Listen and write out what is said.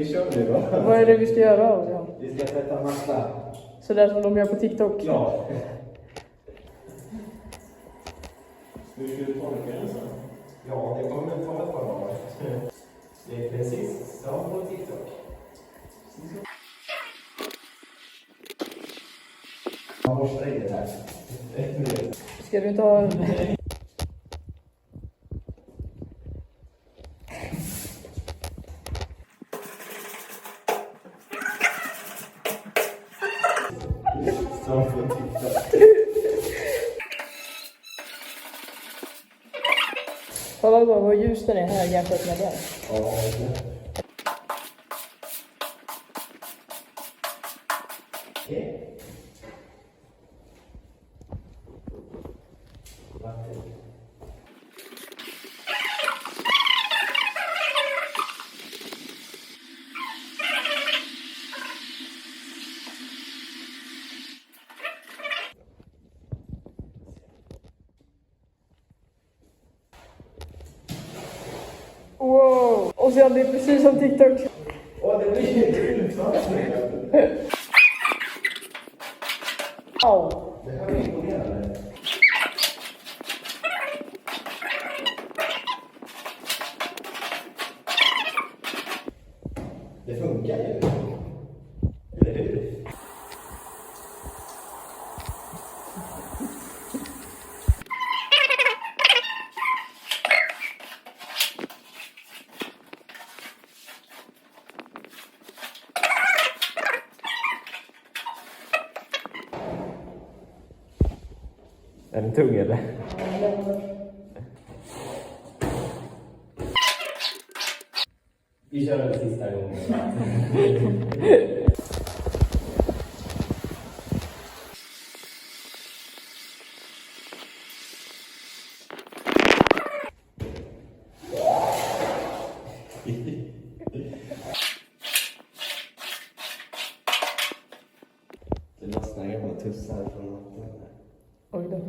vi kör nu då. Vad är det vi ska göra? Ja. Vi ska sätta massa. Så där som de gör på TikTok? Ja. Hur ska du tolka den sen? Ja, det kommer ta ett par dagar. Det är precis som på TikTok. Man borstar in det där. Ska du inte ha... Som på TikTok. Kolla bara vad ljus den är här jämfört med den. Ja, okej. Wow! Och sen det är precis som TikTok. Åh, det blir ju kul. Au! Det här är imponerande. Det funkar ju. Eller hur? Är den tung eller? Vi kör den sista gången. Det lossnar gamla tussar från natten. Oj då.